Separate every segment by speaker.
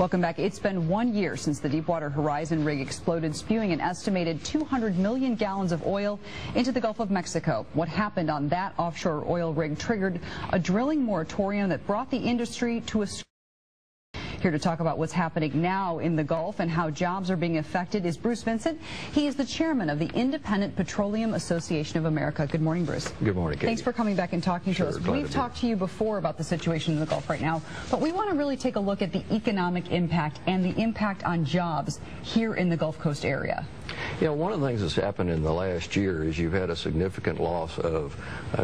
Speaker 1: Welcome back. It's been 1 year since the Deepwater Horizon rig exploded, spewing an estimated 200 million gallons of oil into the Gulf of Mexico. What happened on that offshore oil rig triggered a drilling moratorium that brought the industry to a... Here to talk about what's happening now in the Gulf and how jobs are being affected is Bruce Vincent. He is the chairman of the Independent Petroleum Association of America. Good morning, Bruce.
Speaker 2: Good morning, Katie.
Speaker 1: Thanks for coming back and talking to us. We've talked to you before about the situation in the Gulf right now, but we want to really take a look at the economic impact and the impact on jobs here in the Gulf Coast area.
Speaker 2: You know, one of the things that's happened in the last year is you've had a significant loss of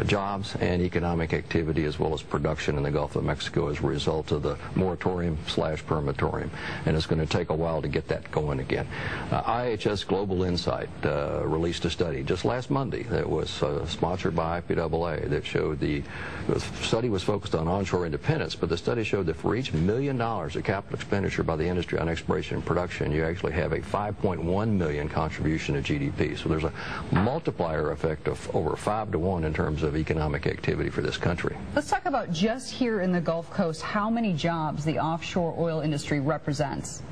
Speaker 2: jobs and economic activity as well as production in the Gulf of Mexico as a result of the moratorium/permatorium, and it's going to take a while to get that going again. IHS Global Insight released a study just last Monday that was sponsored by IPAA that showed the study was focused on onshore independence, but the study showed that for each $1 million of capital expenditure by the industry on exploration and production, you actually have a 5.1 million contribution to GDP. So there's a multiplier effect of over 5 to 1 in terms of economic activity for this country.
Speaker 1: Let's talk about just here in the Gulf Coast, how many jobs the offshore oil industry represents.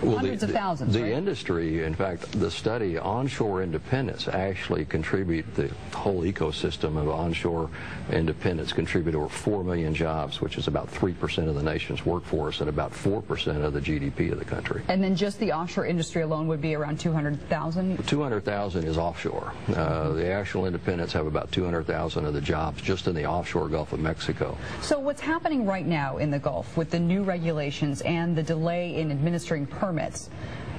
Speaker 2: Well,
Speaker 1: hundreds of thousands,
Speaker 2: the
Speaker 1: right?
Speaker 2: Industry, in fact, the study onshore independence actually contribute the whole ecosystem of onshore independence contribute over 4 million jobs, which is about 3% of the nation's workforce and about 4% of the GDP of the country.
Speaker 1: And then just the offshore industry alone would be around 200,000?
Speaker 2: 200,000 is offshore. The actual independents have about 200,000 of the jobs just in the offshore Gulf of Mexico.
Speaker 1: So what's happening right now in the Gulf with the new regulations and the delay in administering permits,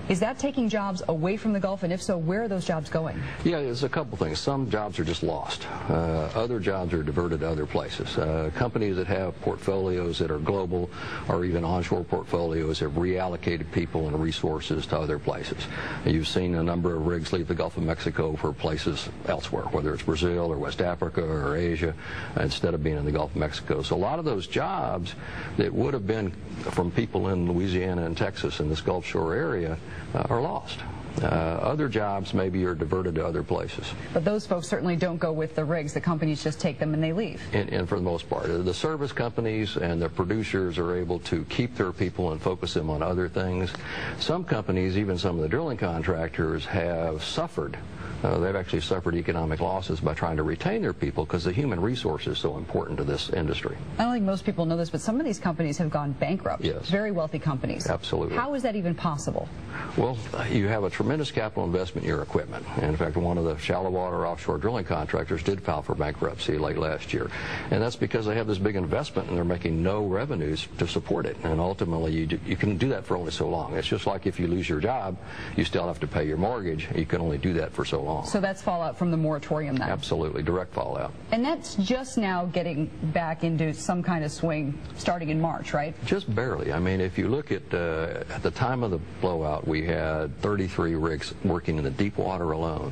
Speaker 1: is that taking jobs away from the Gulf, and if so, where are those jobs going?
Speaker 2: Yeah, there's a couple things. Some jobs are just lost. Other jobs are diverted to other places. Companies that have portfolios that are global or even onshore portfolios have reallocated people and resources to other places. You've seen a number of rigs leave the Gulf of Mexico for places elsewhere, whether it's Brazil or West Africa or Asia, instead of being in the Gulf of Mexico. So a lot of those jobs that would have been from people in Louisiana and Texas in this Gulf Shore area are lost. Other jobs maybe are diverted to other places.
Speaker 1: But those folks certainly don't go with the rigs. The companies just take them and they leave.
Speaker 2: And for the most part, the service companies and the producers are able to keep their people and focus them on other things. Some companies, even some of the drilling contractors, have suffered. They've actually suffered economic losses by trying to retain their people because the human resource is so important to this industry.
Speaker 1: I don't think most people know this, but some of these companies have gone bankrupt.
Speaker 2: Yes.
Speaker 1: Very wealthy companies.
Speaker 2: Absolutely.
Speaker 1: How is that even possible?
Speaker 2: Well, you have a tremendous capital investment in your equipment. In fact, one of the shallow water offshore drilling contractors did file for bankruptcy late last year. And that's because they have this big investment and they're making no revenues to support it. And ultimately, you can do that for only so long. It's just like if you lose your job, you still have to pay your mortgage. You can only do that for so long.
Speaker 1: So that's fallout from the moratorium then?
Speaker 2: Absolutely, direct fallout.
Speaker 1: And that's just now getting back into some kind of swing starting in March, right?
Speaker 2: Just barely. I mean, if you look at the time of the blowout, we had 33 rigs working in the deep water alone.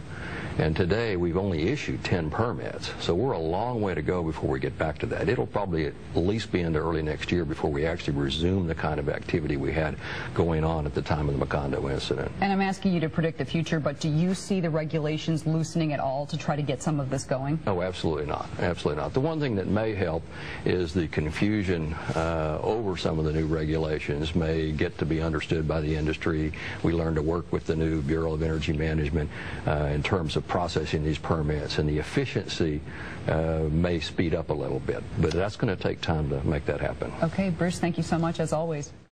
Speaker 2: And today, we've only issued 10 permits. So we're a long way to go before we get back to that. It'll probably at least be into early next year before we actually resume the kind of activity we had going on at the time of the Macondo incident.
Speaker 1: And I'm asking you to predict the future, but do you see the regulations loosening at all to try to get some of this going?
Speaker 2: Oh, absolutely not. Absolutely not. The one thing that may help is the confusion over some of the new regulations may get to be understood by the industry. We learn to work with the new Bureau of Energy Management in terms of processing these permits, and the efficiency may speed up a little bit, but that's going to take time to make that happen.
Speaker 1: Okay, Bruce, thank you so much as always.